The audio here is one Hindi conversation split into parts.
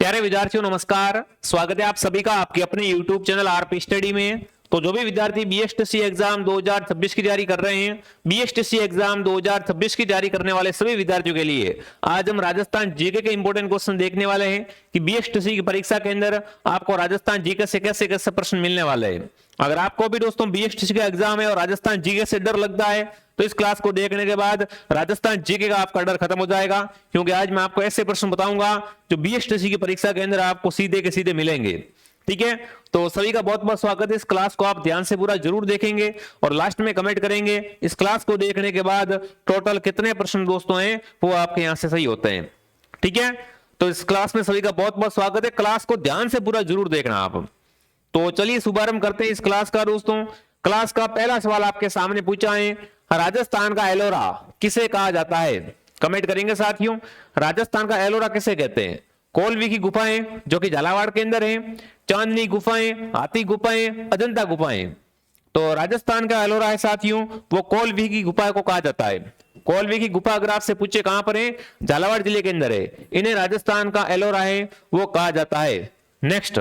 प्यारे विद्यार्थियों नमस्कार। स्वागत है आप सभी का आपके अपने YouTube चैनल आरपी स्टडी में। तो जो भी विद्यार्थी बीएसटीसी एग्जाम 2026 की तैयारी कर रहे हैं, बीएसटीसी एग्जाम 2026 की तैयारी करने वाले सभी विद्यार्थियों के लिए आज हम राजस्थान जीके के इंपॉर्टेंट क्वेश्चन देखने वाले हैं कि बीएसटीसी की परीक्षा के अंदर आपको राजस्थान जीके से कैसे कैसे प्रश्न मिलने वाले हैं। अगर आपको भी दोस्तों बीएसटीसी का एग्जाम है और राजस्थान जीके से डर लगता है तो इस क्लास को देखने के बाद राजस्थान जीके का आपका डर खत्म हो जाएगा, क्योंकि आज मैं आपको ऐसे प्रश्न बताऊंगा जो बीएसटीसी की परीक्षा के अंदर आपको सीधे के सीधे मिलेंगे। ठीक है, तो सभी का बहुत बहुत स्वागत है। इस क्लास को आप ध्यान से पूरा जरूर देखेंगे और लास्ट में कमेंट करेंगे इस क्लास को देखने के बाद टोटल कितने प्रश्न दोस्तों हैं वो आपके यहां से सही होते हैं। ठीक है, तो इस क्लास में सभी का बहुत बहुत स्वागत है। क्लास को ध्यान से पूरा जरूर देखना आप। तो चलिए शुभारंभ करते हैं इस क्लास का दोस्तों। क्लास का पहला सवाल आपके सामने पूछा है, राजस्थान का एलोरा किसे कहा जाता है? कमेंट करेंगे साथियों, राजस्थान का एलोरा किसे कहते हैं? कोलवी की गुफाएं जो कि झालावाड़ के अंदर है, चांदनी गुफाएं, हाथी गुफाएं, अजंता गुफाएं। तो राजस्थान का एलोरा है साथियों वो कोलवी की गुफा को कहा जाता है। कोलवी की गुफा अगर आपसे पूछे कहां पर है, झालावाड़ जिले के अंदर है, इन्हें राजस्थान का एलोरा है वो कहा जाता है। नेक्स्ट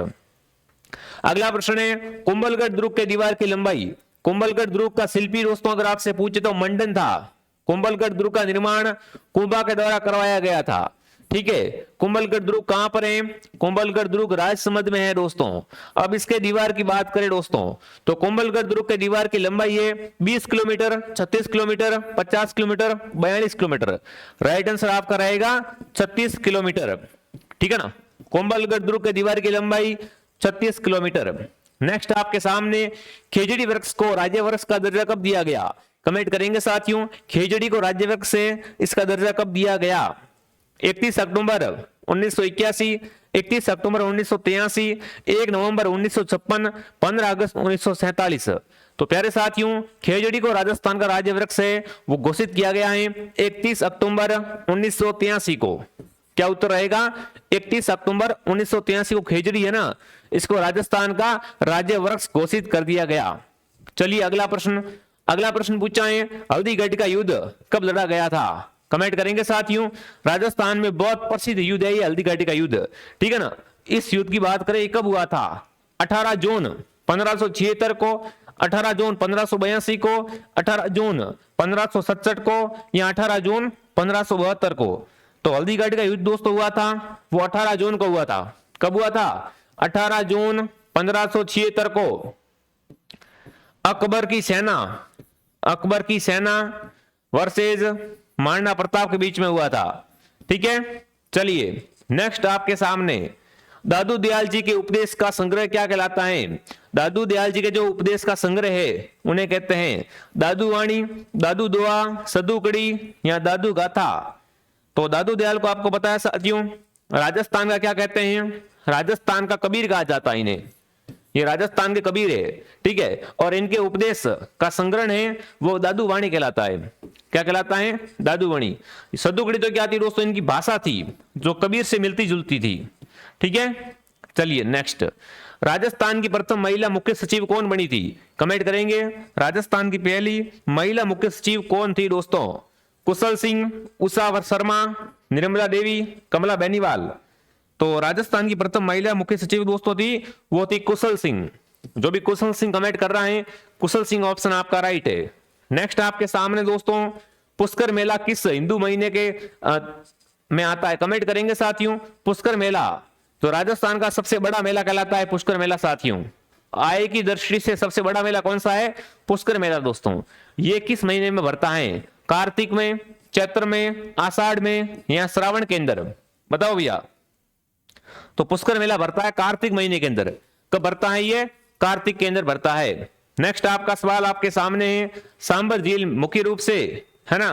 अगला प्रश्न है, कुंभलगढ़ दुर्ग के दीवार की लंबाई। कुंभलगढ़ दुर्ग का शिल्पी दोस्तों अगर आपसे पूछे तो मंडन था। कुंभलगढ़ दुर्ग का निर्माण कुंभा के द्वारा करवाया गया था। ठीक है, कुंभलगढ़ दुर्ग कहां पर है? कुंभलगढ़ दुर्ग राजसमंद में है दोस्तों। अब इसके दीवार की बात करें दोस्तों तो कुंभलगढ़ दुर्ग के दीवार की लंबाई है 20 kilometre, 36 kilometre, 50 kilometre, 42 kilometre. Right answer आपका रहेगा 36 किलोमीटर। ठीक है ना, कुंभलगढ़ दुर्ग के दीवार की लंबाई 36 किलोमीटर। नेक्स्ट आपके सामने खेजड़ी वृक्ष को राज्य वृक्ष का दर्जा कब दिया गया? कमेंट करेंगे साथियों, खेजड़ी को राज्य वृक्ष से इसका दर्जा कब दिया गया? 31 अक्टूबर 1981, 31 अक्टूबर 1983, 1 नवंबर 1956, 15 अगस्त 1947। तो प्यारे साथियों, खेजड़ी को राजस्थान का राज्य वृक्ष है वो घोषित किया गया है 31 अक्टूबर 1983 को। क्या उत्तर रहेगा? 31 अक्टूबर 1983 को खेजड़ी है ना, इसको राजस्थान का राज्य वृक्ष घोषित कर दिया गया। चलिए अगला प्रश्न पूछा है, हल्दीघाटी का युद्ध कब लड़ा गया था? कमेंट करेंगे साथियों, राजस्थान में बहुत प्रसिद्ध युद्ध है ये हल्दीघाटी का युद्ध। ठीक है ना, इस युद्ध की बात करें कब हुआ था? 18 जून 1576 को, 18 जून 1582 को, 18 जून 1567 को या 18 जून 1572 को। तो हल्दीघाटी का युद्ध दोस्तों हुआ था वो 18 जून को हुआ था। कब हुआ था? 18 जून 1576 को। अकबर की सेना वर्सेस महाराणा प्रताप के बीच में हुआ था। ठीक है, चलिए नेक्स्ट आपके सामने दादू दयाल जी के उपदेश का संग्रह क्या कहलाता है? दादू दयाल जी के जो उपदेश का संग्रह है उन्हें कहते हैं दादू वाणी, दादू दोहा, सदुकड़ी या दादू गाथा। तो दादू दयाल को आपको पता है साथियों, राजस्थान का क्या कहते हैं? राजस्थान का कबीर कहा जाता है इन्हें, ये राजस्थान के कबीर है। ठीक है, और इनके उपदेश का संग्रह है वो दादू वाणी कहलाता है। क्या कहलाता है? दादू वाणी। सदुकड़ी तो क्या थी दोस्तों? इनकी भाषा थी जो कबीर से मिलती जुलती थी। ठीक है, चलिए नेक्स्ट, राजस्थान की प्रथम महिला मुख्य सचिव कौन बनी थी? कमेंट करेंगे, राजस्थान की पहली महिला मुख्य सचिव कौन थी दोस्तों? कुशल सिंह, उषा शर्मा, निर्मला देवी, कमला बेनीवाल। तो राजस्थान की प्रथम महिला मुख्य सचिव दोस्तों थी वो थी कुशल सिंह। जो भी कुशल सिंह कमेंट कर रहा है, कुशल सिंह ऑप्शन आपका राइट है। नेक्स्ट आपके सामने दोस्तों, पुष्कर मेला किस हिंदू महीने के में आता है? कमेंट करेंगे साथियों, पुष्कर मेला तो राजस्थान का सबसे बड़ा मेला कहलाता है पुष्कर मेला साथियों। आय की दृष्टि से सबसे बड़ा मेला कौन सा है? पुष्कर मेला दोस्तों। ये किस महीने में भरता है? कार्तिक में, चैत्र में, आषाढ़ में या श्रावण के अंदर? बताओ भैया। तो पुष्कर मेला भरता है कार्तिक महीने के अंदर। कब भरता है ये? कार्तिक के अंदर भरता है। नेक्स्ट आपका सवाल आपके सामने है, सांबर झील मुख्य रूप से, है ना,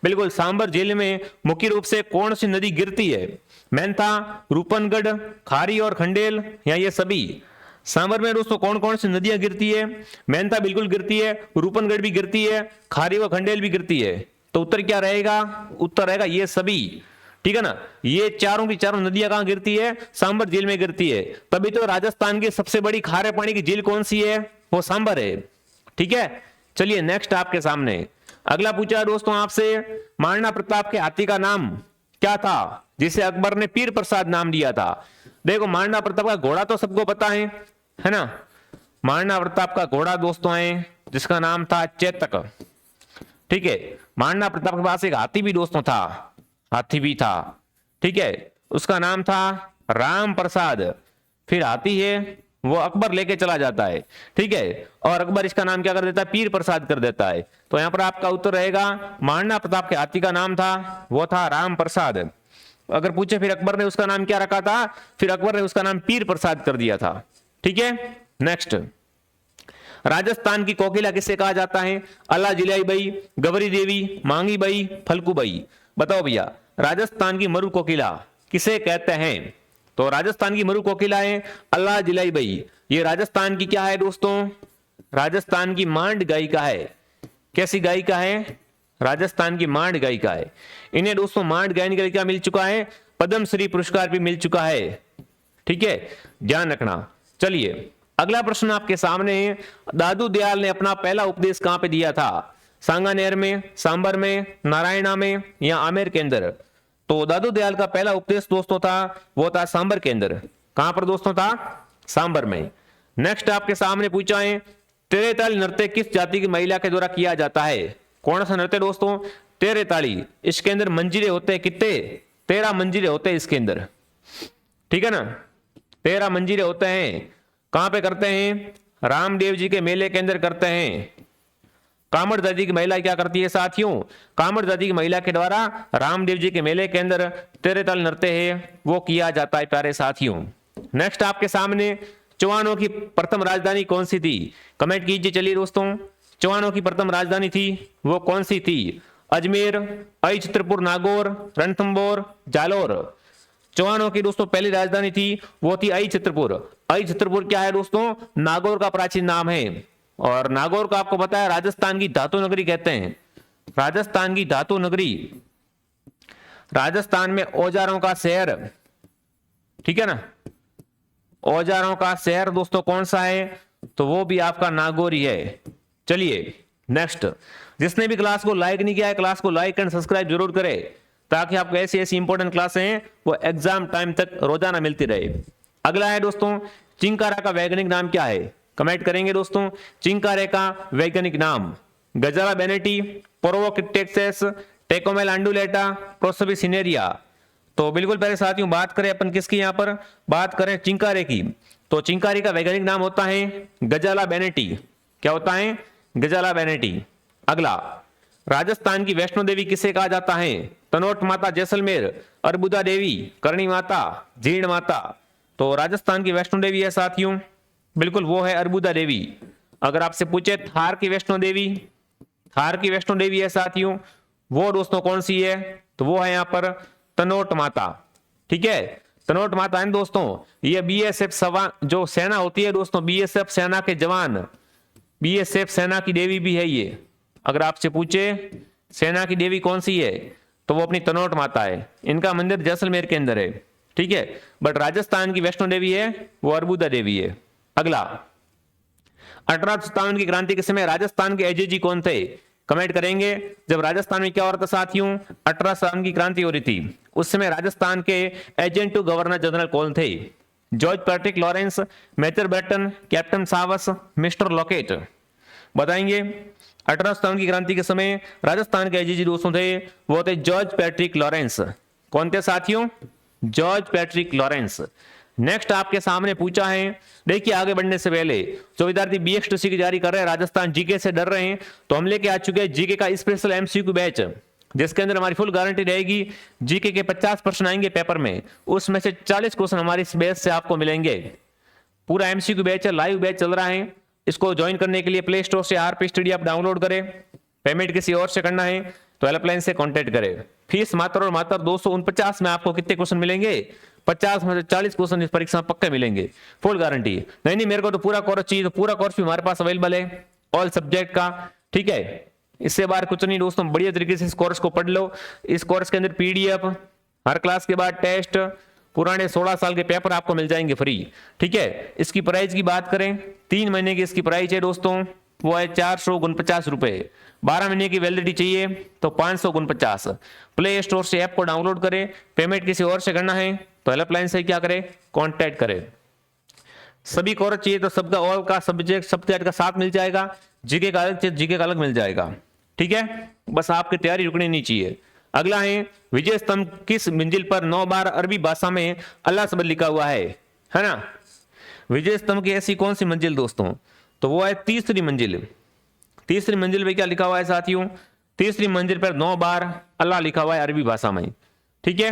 बिल्कुल सांबर झील में मुख्य रूप से कौन सी नदी गिरती है? मेंथा, रूपनगढ़, खारी और खंडेल या ये सभी? सांबर में दोस्तों कौन कौन सी नदियां गिरती है? मेंथा बिल्कुल गिरती है, रूपनगढ़ भी गिरती है, खारी व खंडेल भी गिरती है। तो उत्तर क्या रहेगा? उत्तर रहेगा ये सभी। ठीक है ना, ये चारों की चारों नदियां कहां गिरती है? सांबर झील में गिरती है। तभी तो राजस्थान की सबसे बड़ी खारे पानी की झील कौन सी है? वो सांबर है। ठीक है, चलिए नेक्स्ट आपके सामने अगला पूछा दोस्तों आपसे, महाराणा प्रताप के हाथी का नाम क्या था जिसे अकबर ने पीर प्रसाद नाम दिया था? देखो महाराणा प्रताप का घोड़ा तो सबको पता है ना। महाराणा प्रताप का घोड़ा दोस्तों है जिसका नाम था चेतक। ठीक है, महाराणा प्रताप के पास एक हाथी भी दोस्तों था, हाथी भी था। ठीक है, उसका नाम था राम प्रसाद। फिर हाथी है वो अकबर लेके चला जाता है। ठीक है, और अकबर इसका नाम क्या कर देता है? पीर प्रसाद कर देता है। तो यहां पर आपका उत्तर रहेगा महाराणा प्रताप के हाथी का नाम था वो था राम प्रसाद। अगर पूछे फिर अकबर ने उसका नाम क्या रखा था, फिर अकबर ने उसका नाम पीर प्रसाद कर दिया था। ठीक है, नेक्स्ट, राजस्थान की कोकिला किसे कहा जाता है? अल्लाह जिलाई बाई, गवरी देवी, मांगी बाई, फलकू बाई। बताओ भैया, राजस्थान की मरु कोकिला किसे कहते हैं? तो राजस्थान की मरु कोकिला है अल्लाह जिलाई बाई। ये राजस्थान की क्या है दोस्तों? राजस्थान की मांड गायिका है। कैसी गायिका है? राजस्थान की मांड गायिका है। इन्हें दोस्तों मांड गायन के लिए क्या मिल चुका है? पद्मश्री पुरस्कार भी मिल चुका है। ठीक है, ध्यान रखना। चलिए अगला प्रश्न आपके सामने है, दादू दयाल ने अपना पहला उपदेश कहां पे दिया था? सांगानेर में, सांबर में, नारायणा में या आमेर के अंदर? तो दादू दयाल का पहला उपदेश दोस्तों था वो था सांबर के अंदर। कहां पर दोस्तों था? सांबर में। नेक्स्ट आपके सामने पूछा है, तेरे ताली नृत्य किस जाति की महिला के द्वारा किया जाता है? कौन सा नृत्य दोस्तों? तेरे ताली। इसके अंदर मंजीरे होते हैं कितने? 13 मंजीरे होते हैं इसके अंदर। ठीक है ना, 13 मंजीरे होते हैं। कहां पे करते हैं? रामदेव जी के मेले के अंदर करते हैं। कामड़ जाति की महिला क्या करती है साथियों? कामड़ जाति की महिला के द्वारा रामदेव जी के मेले के अंदर तेरे ताल नृत्य है वो किया जाता है प्यारे साथियों। नेक्स्ट आपके सामने, चौहानों की प्रथम राजधानी कौन सी थी? कमेंट कीजिए। चलिए दोस्तों, चौहानों की प्रथम राजधानी थी वो कौन सी थी? अजमेर, आई चित्रपुर, नागौर, रणथंबोर, जालोर। चौहानों की दोस्तों पहली राजधानी थी वो थी आई चित्रपुर। आई चित्रपुर क्या है दोस्तों? नागौर का प्राचीन नाम है। और नागौर को आपको पता है राजस्थान की धातु नगरी कहते हैं। राजस्थान की धातु नगरी, राजस्थान में औजारों का शहर। ठीक है ना, औजारों का शहर दोस्तों कौन सा है? तो वो भी आपका नागौर ही है। चलिए नेक्स्ट, जिसने भी क्लास को लाइक नहीं किया है क्लास को लाइक एंड सब्सक्राइब जरूर करे ताकि आपको ऐसी ऐसी इंपॉर्टेंट क्लासें हैं वो एग्जाम टाइम तक रोजाना मिलती रहे। अगला है दोस्तों, चिंकारा का वैज्ञानिक नाम क्या है? कमेंट करेंगे दोस्तों। चिंकारे का वैज्ञानिक नाम गजाला बेनेटी, पोरोवोकिटेक्सेस, टेकोमेल अंडुलेटा, प्रोसोबी सिनेरिया। तो बिल्कुल पहले साथियों बात करें अपन किसकी, यहां पर बात करें चिंकारे की। तो चिंकारे का वैज्ञानिक नाम होता है गजाला बेनेटी। क्या होता है? गजाला बेनेटी। अगला, राजस्थान की वैष्णो देवी किसे कहा जाता है? तनोट माता जैसलमेर, अर्बुदा देवी, करणी माता, जीर्ण माता। तो राजस्थान की वैष्णो देवी है साथियों, बिल्कुल वो है अर्बुदा देवी। अगर आपसे पूछे थार की वैष्णो देवी, थार की वैष्णो देवी है साथियों, वो दोस्तों कौन सी है? तो वो है यहां पर तनोट माता। ठीक है, तनोट माता है दोस्तों। ये बीएसएफ जो सेना होती है दोस्तों, बीएसएफ सेना के जवान, बीएसएफ सेना की देवी भी है ये। अगर आपसे पूछे सेना की देवी कौन सी है तो वो अपनी तनोट माता है। इनका मंदिर जैसलमेर के अंदर है। ठीक है, बट राजस्थान की वैष्णो देवी है वो अर्बुदा देवी है। अगला, 1857 की क्रांति के समय राजस्थान के एजेजी कौन थे? कमेंट करेंगे। जब राजस्थान में क्या हो रहा था साथियों? 1857 की क्रांति हो रही थी, उस समय राजस्थान के एजेंट टू गवर्नर जनरल कौन थे? George Patrick Lawrence, major Batten, captain Savas, mister Lockett. बताएंगे। 1857 की क्रांति के समय राजस्थान के एजेजी दोस्तों थे वो थे जॉर्ज पैट्रिक लॉरेंस। कौन थे साथियों? George Patrick Lawrence. नेक्स्ट आपके सामने पूछा है, देखिए आगे बढ़ने से पहले जो विद्यार्थी BXTC की तैयारी कर रहे हैं, राजस्थान जीके से डर रहे हैं, तो हम लेके आ चुके हैं जीके का स्पेशल MCQ बैच, जिसके अंदर हमारी फुल गारंटी रहेगी। जीके के 50% आएंगे पेपर में, उसमें से 40 क्वेश्चन हमारी इस बैच से आपको मिलेंगे। पूरा MCQ बैच है, लाइव बैच चल रहा है। इसको ज्वाइन करने के लिए प्ले स्टोर से RP स्टडी आप डाउनलोड करें। पेमेंट किसी और से करना है तो हेल्पलाइन से कांटेक्ट करें। फीस मात्र और मात्र 249 में आपको कितने क्वेश्चन मिलेंगे? 50 में से 40 क्वेश्चन इस परीक्षा में पक्के मिलेंगे, फुल गारंटी। नहीं मेरे को तो पूरा कोर्स चाहिए, तो पूरा कोर्स भी हमारे पास अवेलेबल है ऑल सब्जेक्ट का। ठीक है, इससे बाहर कुछ नहीं दोस्तों, बढ़िया तरीके से इस कोर्स को पढ़ लो। इस कोर्स के अंदर PDF, हर क्लास के बाद टेस्ट, पुराने 16 साल के पेपर आपको मिल जाएंगे फ्री। ठीक है, इसकी प्राइस की बात करें, 3 महीने की इसकी प्राइस है दोस्तों वो है 449 रुपए। 12 महीने की वैलिडिटी चाहिए तो 549। प्ले स्टोर से ऐप को डाउनलोड करें। पेमेंट किसी और से करना है तो हेल्पलाइन से क्या करें, कॉन्टैक्ट करें। सभी कोर्स चाहिए तो सबका ऑल का सब्जेक्ट का साथ मिल जाएगा। जीके का अलग चाहिए, जीके का अलग मिल जाएगा। ठीक है, बस आपकी तैयारी रुकनी नहीं चाहिए। अगला है विजय स्तंभ किस मंजिल पर 9 बार अरबी भाषा में अल्लाह शब्द लिखा हुआ है ना। विजय स्तंभ की ऐसी कौन सी मंजिल दोस्तों, तो वो है तीसरी मंजिल। तीसरी मंजिल पे क्या लिखा हुआ है साथियों, तीसरी मंजिल पर 9 बार अल्लाह लिखा हुआ है अरबी भाषा में। ठीक है,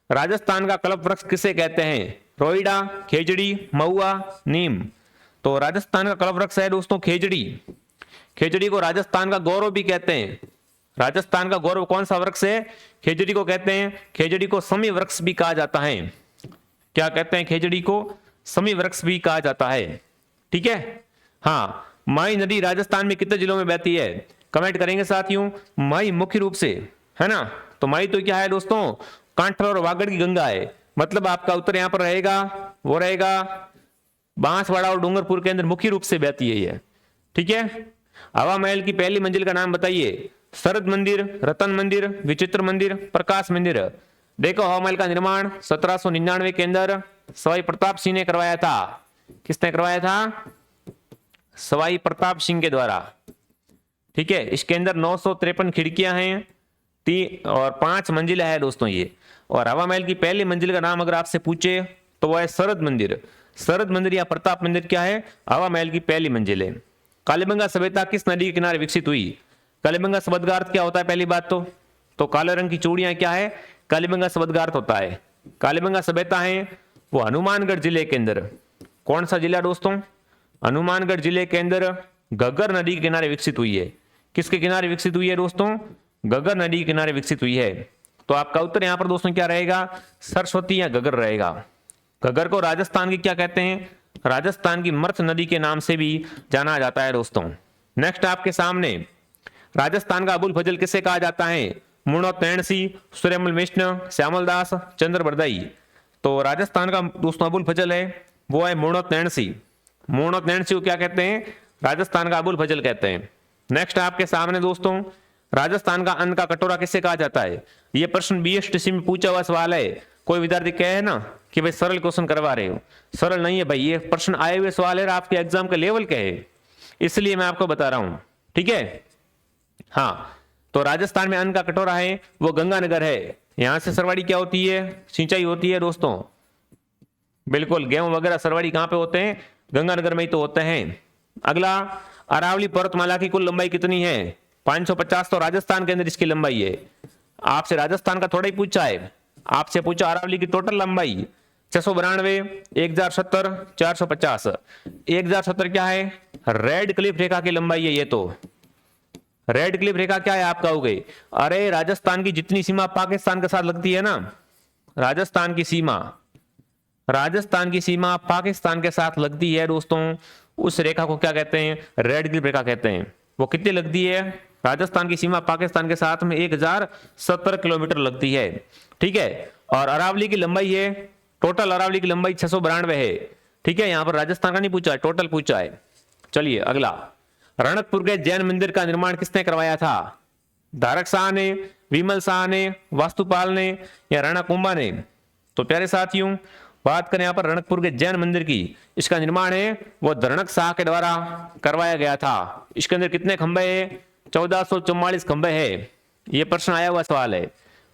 राजस्थान का कल्प वृक्ष किसे कहते हैं, रोइडा, खेजड़ी, महुआ, नीम। तो राजस्थान का कल्प वृक्ष है दोस्तों खेजड़ी। खेजड़ी को राजस्थान का गौरव भी कहते हैं। राजस्थान का गौरव कौन सा वृक्ष है, खेजड़ी को कहते हैं। खेजड़ी को समी वृक्ष भी कहा जाता है। क्या कहते हैं, खेजड़ी को समी वृक्ष भी कहा जाता है। ठीक है, हाँ। माई नदी राजस्थान में कितने जिलों में बहती है, कमेंट करेंगे साथियों। माई मुख्य रूप से, है ना, तो माई तो क्या है दोस्तों, कांठल और वागड़ की गंगा है। मतलब आपका उत्तर यहां पर रहेगा, वो रहेगा बांसवाड़ा और डूंगरपुर के अंदर मुख्य रूप से बहती है ये। ठीक है, हवा महल की पहली मंजिल का नाम बताइए, शरद मंदिर, रतन मंदिर, विचित्र मंदिर, प्रकाश मंदिर। देखो, हवा महल का निर्माण 1799 के अंदर सवाई प्रताप सिंह ने करवाया था। किसने करवाया था, सवाई प्रताप सिंह के द्वारा। ठीक है, इसके अंदर 953 खिड़कियां हैं और 5 मंजिला है दोस्तों ये। और हवा महल की पहली मंजिल का नाम अगर आपसे पूछे तो वह है शरद मंदिर। शरद मंदिर या प्रताप मंदिर क्या है, हवा महल की पहली मंजिल है। कालीबंगा सभ्यता किस नदी के किनारे विकसित हुई। कालीबंगा शब्द का अर्थ क्या होता है, पहली बात तो काले रंग की चूड़ियां क्या है, कालीबंगा शब्द का अर्थ होता है। कालीबंगा सभ्यता है वो हनुमानगढ़ जिले के अंदर, कौन सा जिला दोस्तों, हनुमानगढ़ जिले के अंदर घग्गर नदी के किनारे विकसित हुई है। किसके किनारे विकसित हुई है दोस्तों, घग्गर नदी के किनारे विकसित हुई है। तो आपका उत्तर यहां पर दोस्तों क्या रहेगा, सरस्वती या घग्गर रहेगा। घग्गर को राजस्थान की क्या कहते हैं, राजस्थान की मर्थ नदी के नाम से भी जाना जाता है दोस्तों। नेक्स्ट आपके सामने, राजस्थान का अबुल फजल किसे कहा जाता है, मुर्णोत नैणसी, सूर्यमल मिश्न, श्यामल दास, चंद्र बरदई। तो राजस्थान का दोस्तों अबुल फजल है वो है मुर्णोत नैणसी। मुर्णोत नैणसी को क्या कहते हैं, राजस्थान का अबुल फजल कहते हैं। नेक्स्ट आपके सामने दोस्तों, राजस्थान का अन्न का कटोरा किसे कहा जाता है। यह प्रश्न बीएसटीसी में पूछा हुआ सवाल है। कोई विद्यार्थी कहे ना कि भाई सरल क्वेश्चन करवा रहे हो, सरल नहीं है भाई, ये प्रश्न आए हुए सवाल है, आपके एग्जाम के लेवल के है, इसलिए मैं आपको बता रहा हूं। ठीक है, हाँ। तो राजस्थान में अन्न का कटोरा है वो गंगानगर है। यहां से सरवाड़ी क्या होती है, सिंचाई होती है दोस्तों। बिल्कुल, गेहूं वगैरह सरवाड़ी कहां पे होते हैं, गंगानगर में ही तो होते हैं। अगला, अरावली पर्वतमाला की कुल लंबाई कितनी है, 550। तो राजस्थान के अंदर इसकी लंबाई है। आपसे राजस्थान का थोड़ा ही पूछा है, आपसे पूछा अरावली की टोटल लंबाई 692, 1070, 450। 1070 क्या है, रेड क्लिफ रेखा की लंबाई है ये। तो रेड क्लिफ रेखा क्या है आप कहोगे, अरे राजस्थान की जितनी सीमा पाकिस्तान के साथ लगती है ना, राजस्थान की सीमा पाकिस्तान के साथ लगती है दोस्तों, उस रेखा को क्या कहते हैं, रेड क्लिफ रेखा कहते हैं। वो कितनी लगती है, राजस्थान की सीमा पाकिस्तान के साथ में 1070 किलोमीटर लगती है। ठीक है, और अरावली की लंबाई है, टोटल अरावली की लंबाई 692 है। ठीक है, यहां पर राजस्थान का नहीं पूछा है, टोटल पूछा है। चलिए अगला, रणकपुर के जैन मंदिर का निर्माण किसने करवाया था, धारक शाह ने, विमल शाह ने, वास्तुपाल ने या राणा कुंभा ने। तो प्यारे साथियों, बात करें यहां पर रणकपुर के जैन मंदिर की, इसका निर्माण है वो धरणक शाह के द्वारा करवाया गया था। इसके अंदर कितने खंबे हैं, 1444 खंबे हैं। यह प्रश्न आया हुआ सवाल है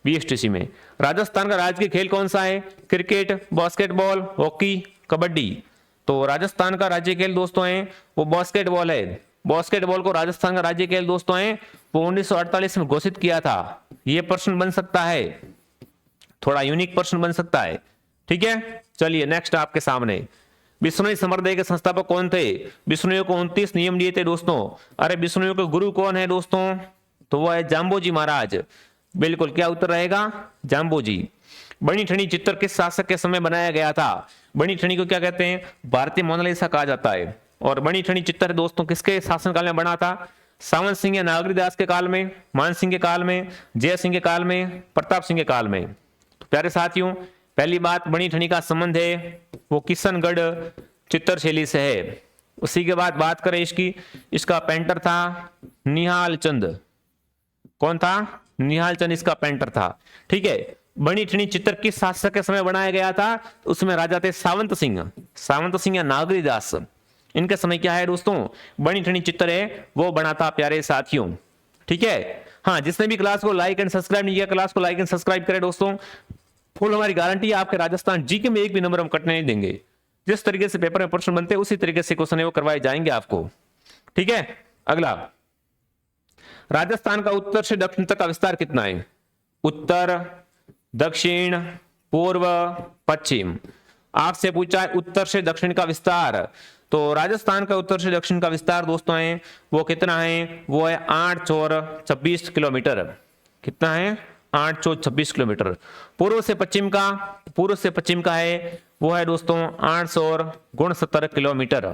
बीएसटीसी में। राजस्थान का राजकीय खेल कौन सा है, क्रिकेट, बास्केटबॉल, हॉकी, कबड्डी। तो राजस्थान का राज्य खेल दोस्तों है वो बास्केटबॉल है। बास्केटबॉल को राजस्थान का राज्य खेल दोस्तों है वो 1948 में घोषित किया था। यह प्रश्न बन सकता है, थोड़ा यूनिक प्रश्न बन सकता है। ठीक है, चलिए नेक्स्ट आपके सामने, बिश्नोई संप्रदाय के संस्थापक कौन थे, बिश्नोई को 29 नियम दिए थे दोस्तों। अरे बिश्नोई के गुरु कौन है दोस्तों, तो वो है जाम्बोजी महाराज। बिल्कुल, क्या उत्तर रहेगा, जाम्बोजी। बनी ठनी चित्तर किस शासक के समय बनाया गया था, बनी ठनी को क्या कहते हैं, भारतीय मोनालिसा कहा जाता है। और बनी ठनी चित्तर दोस्तों किसके शासनकाल में बना था, सावन सिंह या नागरीदास के काल में, मान सिंह के काल में, जय सिंह के काल में, प्रताप सिंह के काल में। तो प्यारे साथियों, पहली बात, बनी ठनी का संबंध है वो किशनगढ़ चित्तर शैली से है। उसी के बाद बात करें इसकी, इसका पेंटर था निहाल चंद। कौन था? निहाल चंद इसका पेंटर था। ठीक है। बनी ठनी चित्र किस शासक के समय बनाया गया था? उसमें राजा थे सावंत सिंह, सावंत सिंह या नागरीदास। इनके समय क्या है दोस्तों? बनी ठनी चित्र है वो बना था प्यारे साथियों। ठीक है। हाँ, जिसने भी क्लास को लाइक एंड सब्सक्राइब नहीं किया, क्लास को लाइक एंड सब्सक्राइब करें दोस्तों। फुल हमारी गारंटी है आपके राजस्थान जीके में एक भी नंबर हम कटने नहीं देंगे। जिस तरीके से पेपर में प्रश्न बनते हैं उसी तरीके से क्वेश्चन वो करवाए जाएंगे आपको। ठीक है। अगला, राजस्थान का उत्तर से दक्षिण तक का विस्तार कितना है? उत्तर, दक्षिण, पूर्व, पश्चिम। आपसे पूछा है उत्तर से दक्षिण का विस्तार, तो राजस्थान का उत्तर से दक्षिण का विस्तार दोस्तों है वो कितना है? वो है 8 चौर 26 किलोमीटर। कितना है? 8 चौर 26 किलोमीटर। पूर्व से पश्चिम का, पूर्व से पश्चिम का है वो है दोस्तों 869 किलोमीटर।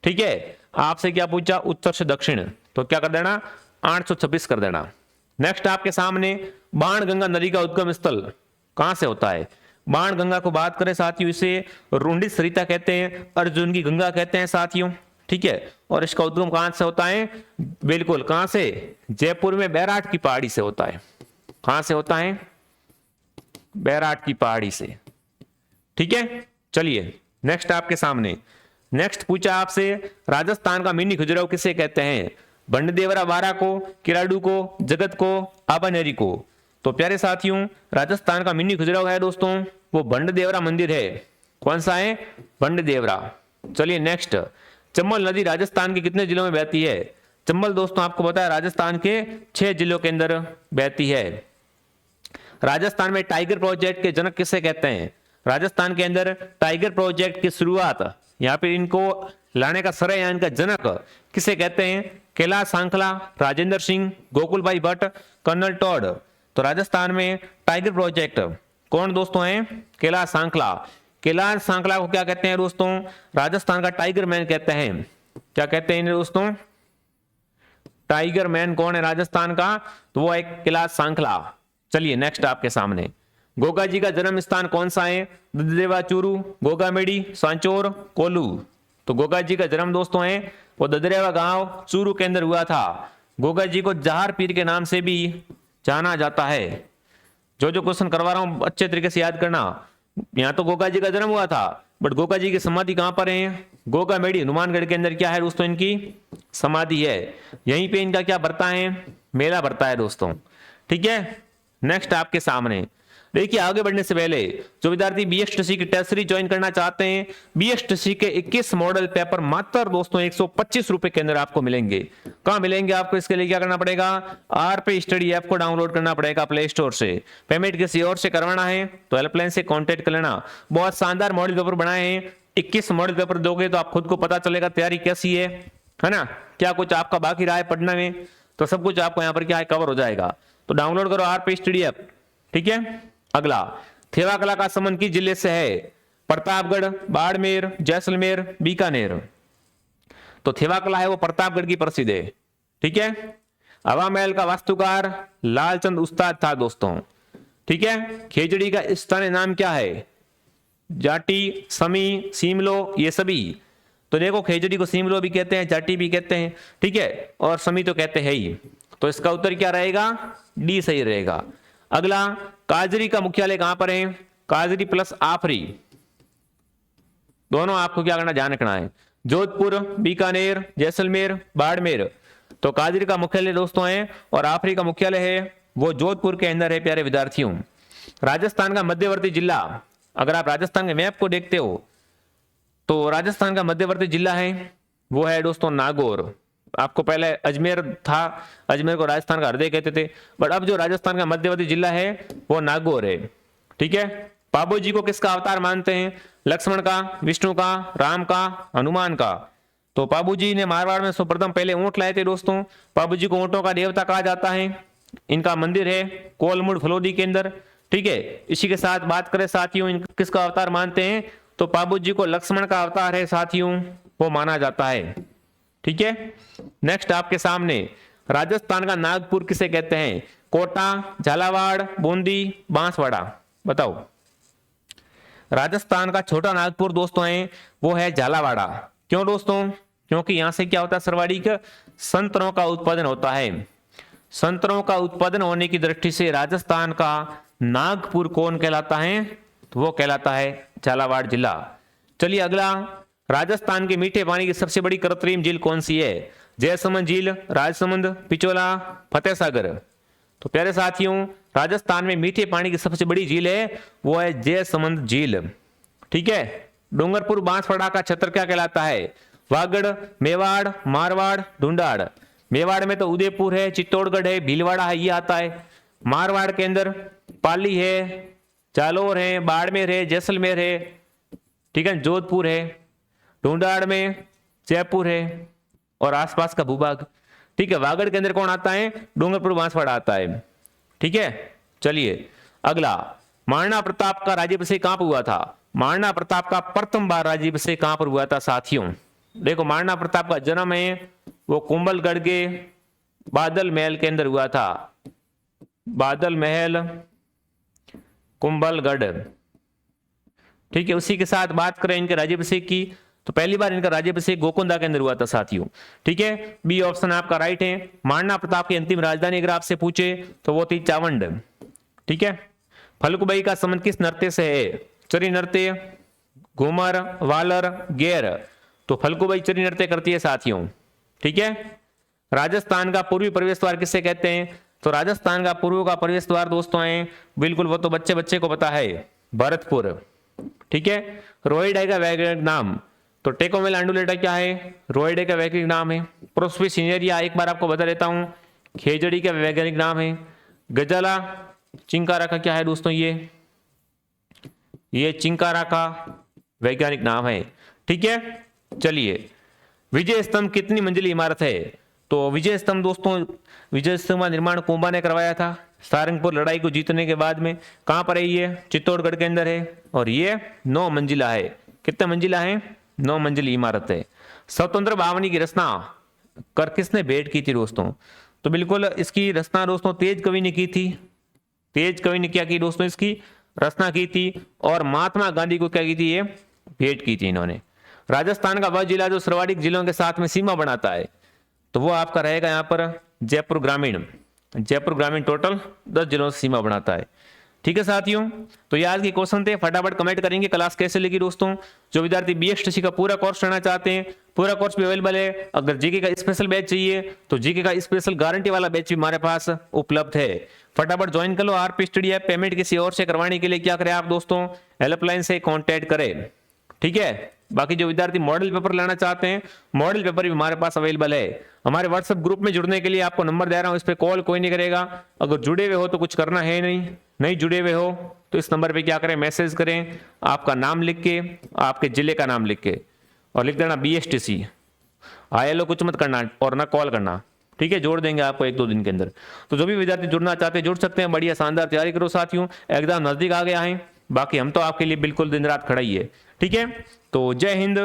ठीक है। आपसे क्या पूछा? उत्तर से दक्षिण, तो क्या कर देना? 826 कर देना। नेक्स्ट आपके सामने बाणगंगा नदी का उद्गम स्थल कहां से होता है? बाणगंगा को बात करें साथियों, इसे रुंडी सरिता कहते हैं, अर्जुन की गंगा कहते हैं साथियों। ठीक है। और इसका उद्गम कहां से होता है? बिल्कुल, कहां से? जयपुर में बैराट की पहाड़ी से होता है। कहां से होता है? बैराट की पहाड़ी से। ठीक है। चलिए नेक्स्ट आपके सामने, नेक्स्ट पूछा आपसे राजस्थान का मिनी खजुराहो किसे कहते हैं? बंडदेवरा बारा को, किराडू को, जगत को, आबानेरी को। तो प्यारे साथियों, राजस्थान का मिनी खजुराहो है दोस्तों वो बंडदेवरा मंदिर है। कौन सा है? बंडदेवरा। चलिए नेक्स्ट, चंबल नदी राजस्थान के कितने जिलों में बहती है? चंबल दोस्तों आपको पता है राजस्थान के 6 जिलों के अंदर बहती है। राजस्थान में टाइगर प्रोजेक्ट के जनक किसे कहते हैं? राजस्थान के अंदर टाइगर प्रोजेक्ट की शुरुआत, यहाँ पे इनको लाने का श्रेय या इनका जनक किसे कहते हैं? कैलाश सांखला, राजेंद्र सिंह, गोकुल भाई भट्ट, कर्नल टॉड। तो राजस्थान में टाइगर प्रोजेक्ट कौन दोस्तों है? कैलाश सांखला। कैलाश सांखला को क्या कहते हैं दोस्तों? राजस्थान का टाइगर मैन कहते हैं। क्या कहते हैं दोस्तों? टाइगर मैन कौन है राजस्थान का? तो वो एक कैलाश सांखला। चलिए नेक्स्ट आपके सामने, गोगा जी का जन्म स्थान कौन सा है? ददरेवा चूरू, गोगामेड़ी, सांचौर, कोल्लू। तो गोगा जी का जन्म दोस्तों है वो ददरेवा गांव चूरू के अंदर हुआ था। गोगा जी को जहार पीर के नाम से भी जाना जाता है। जो जो क्वेश्चन करवा रहा हूं अच्छे तरीके से याद करना। यहाँ तो गोगा जी का जन्म हुआ था, बट गोगा जी की समाधि कहां पर है? गोगामेड़ी हनुमानगढ़ के अंदर क्या है दोस्तों? इनकी समाधि है। यहीं पे इनका क्या बढ़ता है? मेला बढ़ता है दोस्तों। ठीक है। नेक्स्ट आपके सामने देखिए, आगे बढ़ने से पहले जो विद्यार्थी बीएसटीसी की टेस्ट सीरीज ज्वाइन करना चाहते हैं, बीएसटीसी के 21 मॉडल पेपर मात्र दोस्तों 125 रुपए के अंदर आपको मिलेंगे। कहां मिलेंगे आपको? इसके लिए क्या करना पड़ेगा? आरपी स्टडी ऐप को डाउनलोड करना पड़ेगा प्ले स्टोर से। पेमेंट किसी और से करवाना है तो हेल्पलाइन से कॉन्टेक्ट कर लेना। बहुत शानदार मॉडल पेपर बनाए हैं। 21 मॉडल पेपर दोगे तो आप खुद को पता चलेगा तैयारी कैसी है ना? क्या कुछ आपका बाकी रहा है पढ़ने में, तो सब कुछ आपको यहाँ पर क्या है कवर हो जाएगा। तो डाउनलोड करो आरपी स्टडी ऐप। ठीक है। अगला, थेवा कला का संबंध किस जिले से है? प्रतापगढ़, बाड़मेर, जैसलमेर, बीकानेर। तो थेवा कला है वो प्रतापगढ़ की प्रसिद्ध है। ठीक है। हवा महल का वास्तुकार लालचंद उस्ताद था दोस्तों। ठीक है। खेजड़ी का स्थानीय नाम क्या है? जाटी, समी, सीमलो, ये सभी। तो देखो, खेजड़ी को सीमलो भी कहते हैं, जाटी भी कहते हैं। ठीक है। और समी तो कहते हैं ही। तो इसका उत्तर क्या रहेगा? डी सही रहेगा। अगला, काजरी का मुख्यालय कहां पर है? काजरी प्लस आफरी, दोनों आपको क्या करना, ध्यान रखना है। जोधपुर, बीकानेर, जैसलमेर, बाड़मेर। तो काजरी का मुख्यालय दोस्तों है और आफरी का मुख्यालय है वो जोधपुर के अंदर है प्यारे विद्यार्थियों। राजस्थान का मध्यवर्ती जिला, अगर आप राजस्थान के मैप को देखते हो तो राजस्थान का मध्यवर्ती जिला है वो है दोस्तों नागौर। आपको पहले अजमेर था, अजमेर को राजस्थान का हृदय कहते थे, बट अब जो राजस्थान का मध्यवर्ती जिला है वो नागौर है। ठीक है। पाबो जी को किसका अवतार मानते हैं? लक्ष्मण का, विष्णु का, राम का, हनुमान का। तो पाबू जी ने मारवाड़ में सर्वप्रथम पहले ऊंट लाए थे दोस्तों। पाबू जी को ऊंटों का देवता कहा जाता है। इनका मंदिर है कोलमुड़ फलोदी के अंदर। ठीक है। इसी के साथ बात करें साथियों किसका अवतार मानते हैं, तो पाबू जी को लक्ष्मण का अवतार है साथियों वो माना जाता है। ठीक है। नेक्स्ट आपके सामने, राजस्थान का नागपुर किसे कहते हैं? कोटा, झालावाड़, बूंदी, बांसवाड़ा। बताओ। राजस्थान का छोटा नागपुर दोस्तों है वो है झालावाड़ा। क्यों दोस्तों? क्योंकि यहां से क्या होता है, सर्वाधिक संतरों का उत्पादन होता है। संतरों का उत्पादन होने की दृष्टि से राजस्थान का नागपुर कौन कहलाता है, तो वो कहलाता है झालावाड़ जिला। चलिए अगला, राजस्थान के मीठे पानी की सबसे बड़ी कृत्रिम झील कौन सी है? जयसमंद झील, राजसमंद, पिछोला, फतेह सागर। तो प्यारे साथियों, राजस्थान में मीठे पानी की सबसे बड़ी झील है वो है जयसमंद झील। ठीक है। डूंगरपुर बांसवाड़ा का क्षेत्र क्या कहलाता है? वागड़, मेवाड़, मारवाड़, ढूंढाड़। मेवाड़ में तो उदयपुर है, चित्तौड़गढ़ है, भीलवाड़ा है, ये आता है। मारवाड़ के अंदर पाली है, जालोर है, बाड़मेर है, जैसलमेर है, ठीक है, जोधपुर है। ढूंढाड़ में जयपुर है और आसपास का भूभाग। ठीक है। वागड़ के अंदर कौन आता है? डूंगरपुर बांसवाड़ा आता है। ठीक है। चलिए अगला, महाराणा प्रताप का राज्याभिषेक कहां पर हुआ था? महाराणा प्रताप का प्रथम बार राज्याभिषेक कहां पर हुआ था साथियों? देखो, महाराणा प्रताप का जन्म है वो कुंभलगढ़ के बादल महल के अंदर हुआ था। बादल महल, कुंभलगढ़। ठीक है। उसी के साथ बात करें इनके राज्याभिषेक की, तो पहली बार इनका राज्याभिषेक गोकुंदा के अंदर हुआ था साथियों। ठीक है। बी ऑप्शन आपका राइट है। महाराणा प्रताप की अंतिम राजधानी अगर आपसे पूछे तो वो थी चावंड। ठीक है। फल्गुबाई का संबंध किस नृत्य से है? चरी नृत्य, घूमर, वालर, गेर। तो फल्गुबाई चरी नृत्य करती है साथियों। ठीक है। राजस्थान का पूर्वी प्रवेश द्वार किसे कहते हैं? तो राजस्थान का पूर्व का प्रवेश द्वार दोस्तों है, बिल्कुल वो तो बच्चे बच्चे को पता है, भरतपुर। ठीक है। रोहिडे का वैज्ञानिक नाम, तो टेकोमेला अंडुलेटा क्या है? रोहिडे का वैज्ञानिक नाम है। प्रोस्पिस सिनेरिया एक बार आपको बता देता हूं, खेजड़ी का वैज्ञानिक नाम है। गजाला चिंकारा का क्या है दोस्तों? ये चिंकारा का वैज्ञानिक नाम है। ठीक है। चलिए, विजय स्तंभ कितनी मंजिली इमारत है? तो विजय स्तंभ दोस्तों, विजय स्तंभ का निर्माण कुंभा ने करवाया था सारंगपुर लड़ाई को जीतने के बाद में। कहां पर है ये? चित्तौड़गढ़ के अंदर है और ये 9 मंजिला है। कितना मंजिला है? 9 मंजिली इमारत है। स्वतंत्र भावनी की रचना कर किसने भेंट की थी दोस्तों? तो बिल्कुल इसकी रचना दोस्तों तेज कवि ने की थी। तेज कवि ने क्या की दोस्तों? इसकी रचना की थी। और महात्मा गांधी को क्या की थी? ये भेंट की थी इन्होंने। राजस्थान का वह जिला जो सर्वाधिक जिलों के साथ में सीमा बनाता है, तो वो आपका रहेगा यहाँ पर जयपुर ग्रामीण। जयपुर ग्रामीण टोटल 10 जिलों से सीमा बनाता है। ठीक है साथियों, तो ये आज के क्वेश्चन थे। फटाफट कमेंट करेंगे क्लास कैसे लगी दोस्तों। जो विद्यार्थी बीएसटीसी का पूरा कोर्स लेना चाहते हैं, पूरा कोर्स भी अवेलेबल है। अगर जीके का स्पेशल बैच चाहिए तो जीके का स्पेशल गारंटी वाला बैच भी हमारे पास उपलब्ध है। फटाफट ज्वाइन कर लो आरपी स्टडी ऐप। पेमेंट किसी और से करवाने के लिए क्या करें आप दोस्तों? हेल्पलाइन से कॉन्टेक्ट करें। ठीक है। बाकी जो विद्यार्थी मॉडल पेपर लेना चाहते हैं, मॉडल पेपर भी हमारे पास अवेलेबल है। हमारे व्हाट्सएप ग्रुप में जुड़ने के लिए आपको नंबर दे रहा हूं, इस पे कॉल कोई नहीं करेगा। अगर जुड़े हुए हो तो कुछ करना है नहीं जुड़े हुए हो तो इस नंबर पे क्या करें? मैसेज करें, आपका नाम लिख के, आपके जिले का नाम लिख के, और लिख देना बीएसटीसी। ILO कुछ मत करना और ना कॉल करना। ठीक है। जोड़ देंगे आपको 1-2 दिन के अंदर। तो जो भी विद्यार्थी जुड़ना चाहते हैं जुड़ सकते हैं। बढ़िया शानदार तैयारी करो साथियों, एग्जाम नजदीक आ गया है। बाकी हम तो आपके लिए बिल्कुल दिन रात खड़ा ही है। ठीक है। तो जय हिंद,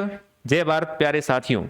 जय भारत प्यारे साथियों।